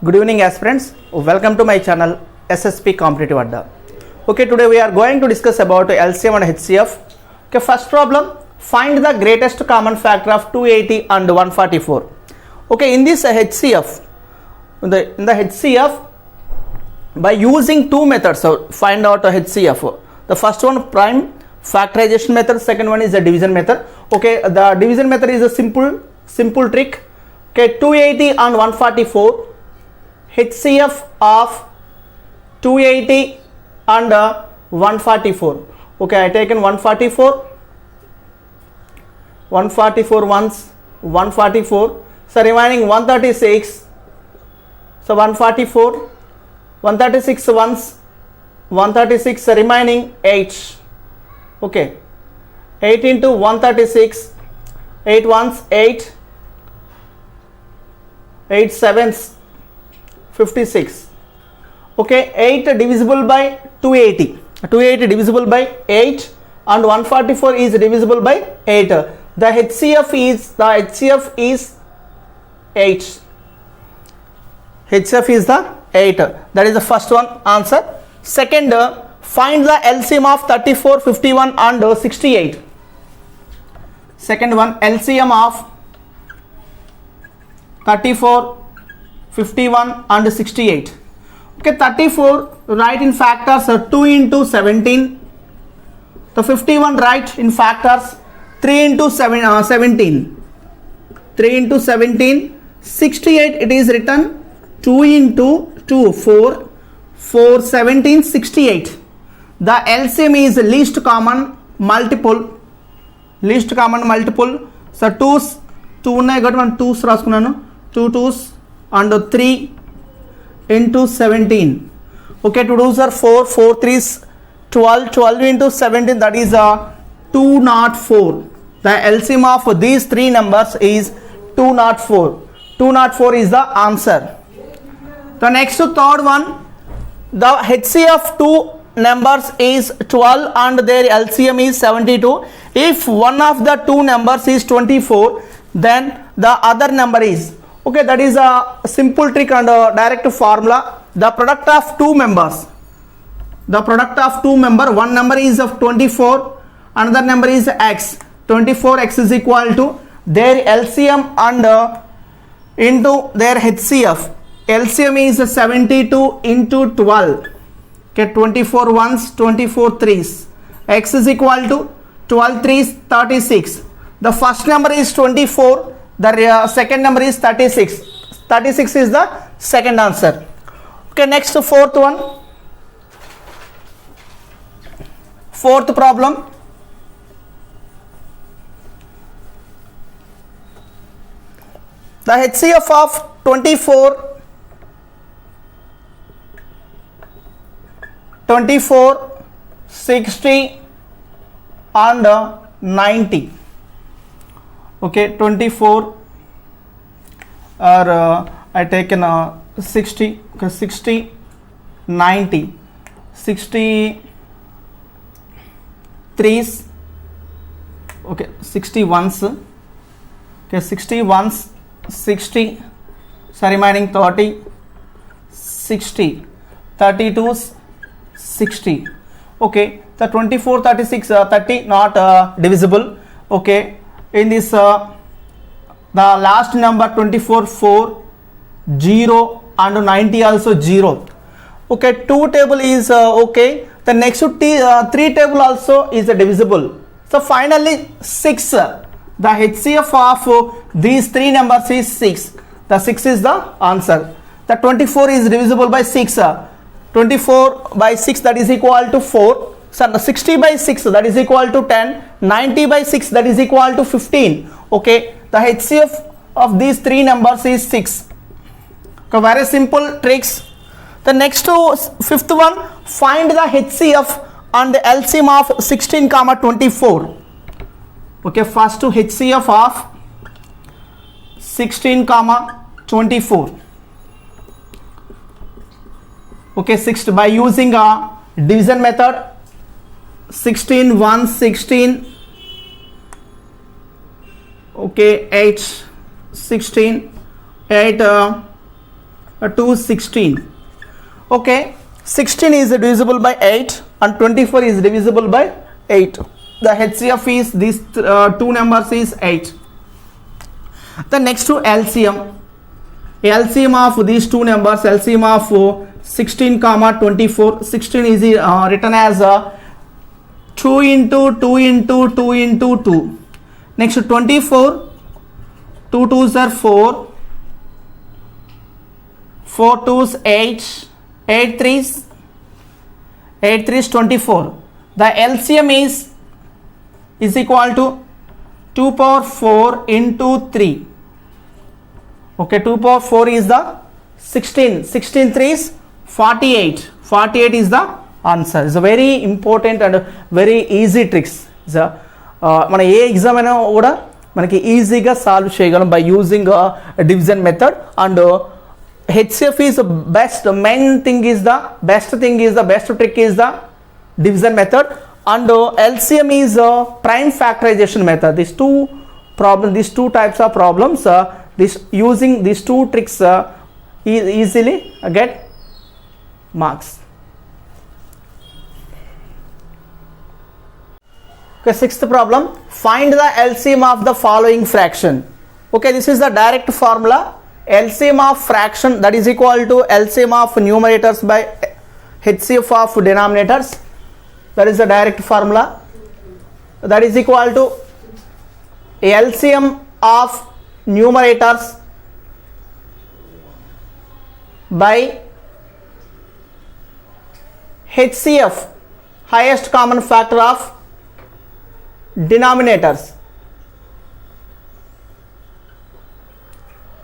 Good evening aspirants, welcome to my channel SSP Competitive Adda. Okay, today we are going to discuss about LCM and HCF. Okay, first problem, find the greatest common factor of 280 and 144. Okay, in this HCF, in the HCF, by using two methods, so find out a HCF. The first one prime factorization method, second one is the division method. Okay, the division method is a simple trick. Okay, 280 and 144, HCF of 280 and 144. Okay, I taken 144 once, 144, so remaining 136, so 144, 136 once, 136, so remaining 8. Okay, 8 into 136, 8 once 8, 8 sevens 56. Okay, 8 divisible by 280, 280 divisible by 8 and 144 is divisible by 8. The HCF is 8. HCF is the 8. That is the first one answer. Second, find the LCM of 34, 51 and 68. Second one, LCM of 34, 51 and 68. Okay, 34 write in factors 2 into 17. The 51 write in factors 3 into 17. 3 into 17. 68 it is written 2 into 2, 4. 4, 17, 68. The LCM is least common multiple. Least common multiple. So 2's, 2 ఉన్నాయి కాబట్టి మనం 2's రాసుకున్నాను. 2 2's and 3 into 17. Okay, 2 2's are 4, 4 3's 12, 12 into 17, that is 204. The LCM of these three numbers is 204. 204 is the answer. The next third one, the HCF of two numbers is 12 and their LCM is 72. If one of the two numbers is 24, then the other number is, okay, that is a simple trick and a direct formula. The product of two members, one number is of 24, another number is x. 24x is equal to their LCM and into their HCF. LCM is 72 into 12. Okay, 24 ones, 24 threes. X is equal to 12 threes, 36. The first number is 24. The second number is 36. 36 is the second answer. Okay, next fourth one. Fourth problem. The HCF of 24, 60 and 90. Okay, 24 or I taken 60, okay, 60, 90, 60 threes, okay, 60 ones, okay, 60 ones, 60, so remaining 30, 60, 32's, 60. Okay, the 24, 36, 30 not divisible. Okay, in this the last number 24, 4, 0 and 90 also 0. Okay, 2 table is okay. The next 3 table also is divisible. So finally 6. The HCF of these three numbers is 6. The 6 is the answer. The 24 is divisible by 6. 24 by 6, that is equal to 4. So 60 by 6, that is equal to 10. 90 by 6, that is equal to 15. Okay, the HCF of these three numbers is 6. Okay, very simple tricks. The next fifth one, find the HCF and the LCM of 16, 24. Okay, first HCF of 16, 24. Okay, 6 by using a division method. 16 1 16, okay, 8 16, 8 216. Okay, 16 is divisible by 8 and 24 is divisible by 8. The HCF is these two numbers is 8. The next to LCM of these two numbers, LCM of 16 comma 24. 16 is written as 2 into 2 into 2 into 2. Next 24, 2 2s are 4, 4 2s 8, 8 3s 24. The LCM is equal to 2 power 4 into 3. Okay, 2 power 4 is the 16. 16 3s 48. 48 is the answer. It's a very important and very easy tricks. మన ఏ exam అయినా కూడా మనకి ఈజీగా solve చేయగలం by using division method. And HCF is best. The main thing is the best trick is the division method, and LCM is prime factorization method. These two types of problems, using these two tricks easily get marks. Okay, sixth problem, find the LCM of the following fraction. Okay, this is the direct formula. LCM of fraction, that is equal to LCM of numerators by HCF of denominators. That is the direct formula. That is equal to LCM of numerators by HCF, highest common factor of denominators.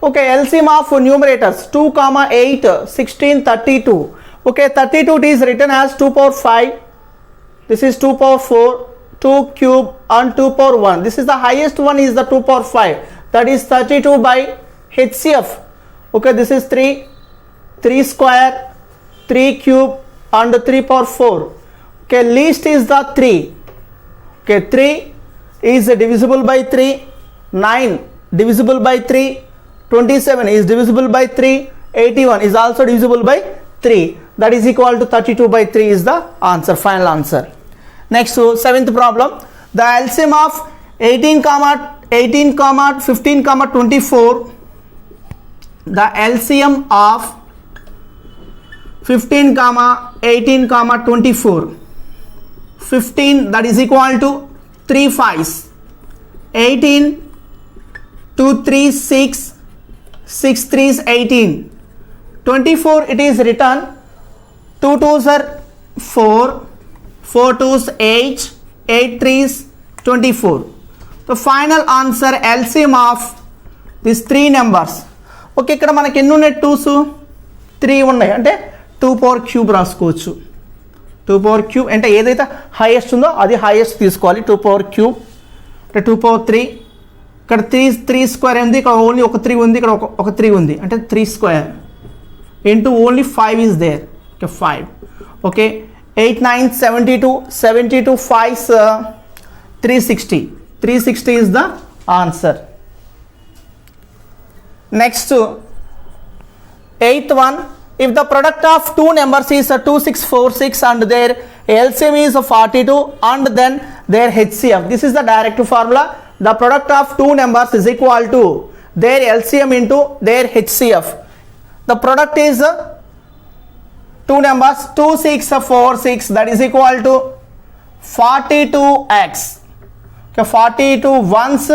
Okay, LCM of numerators 2 comma 8 16 32. Okay, 32 it is written as 2 power 5. This is 2 power 4, 2 cube and 2 power 1. This is the highest one is the 2 power 5. That is 32 by HCF. Okay, this is 3 square, 3 cube and 3 power 4. Okay, least is the 3. Okay, 3 is divisible by 3, 9 divisible by 3, 27 is divisible by 3, 81 is also divisible by 3. That is equal to 32 by 3 is the answer, final answer. Next, seventh problem, the LCM of 18 comma 15 comma 24. The LCM of 15 comma 18 comma 24. 15, that is equal to 3 5s, 18, 2 3 6, 6 3s 18, 24 it is written 2 2s are 4, 4 2s 8, 8 3s 24. The final answer LCM of these three numbers. Okay, ఇక్కడ మనకి ఎన్ని ఉన్నాయి 2s 3 ఉన్నాయి అంటే 2 power cube రాసుకోవచ్చు. 2 power cube అంటే ఏదైతే highest ఉందో అది హైయెస్ట్ తీసుకోవాలి. 2 power cube అంటే 2 power 3. ఇక్కడ 3 స్క్వేర్ ఉంది, ఇక్కడ ఓన్లీ ఒక 3 ఉంది, ఇక్కడ ఒక 3 ఉంది అంటే 3 square into only 5 is there. Okay, 5. Okay, 8 9 72 5s 360 is the answer. Next, eighth one, if the product of two numbers is 2646 and their LCM is 42 and then their HCF, this is the direct formula. The product of two numbers is equal to their LCM into their HCF. The product is two numbers 2646, that is equal to 42x. Okay, 42 ones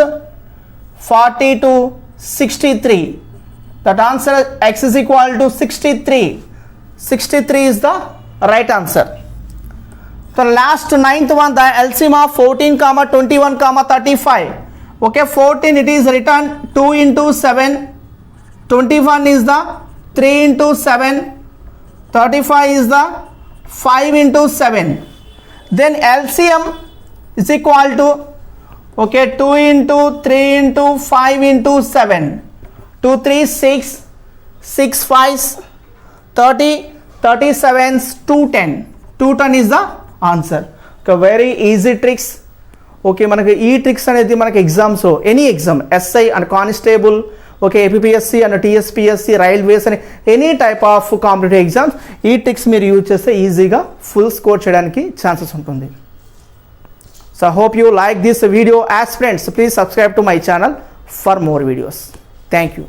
42 63. That answer x is equal to 63. 63 is the right answer. The last ninth one, the LCM of 14 comma 21 comma 35. Okay, 14 it is written 2 into 7, 21 is the 3 into 7, 35 is the 5 into 7. Then LCM is equal to, okay, 2 into 3 into 5 into 7, 2 3 6, 6 5s 30, 37s 210. 210 is the answer. Okay, very easy tricks. Okay, మనకి ఈ tricks అనేది మనకి exams, any exam, SI and constable, okay, APSC and TSPSC, railways అని any type of competitive exams ఈ tricks మీరు use చేస్తే ఈజీగా full score చేయడానికి ఛాన్సెస్ ఉంటుంది. So I hope you like this video. As friends, please subscribe to my channel for more videos. Thank you.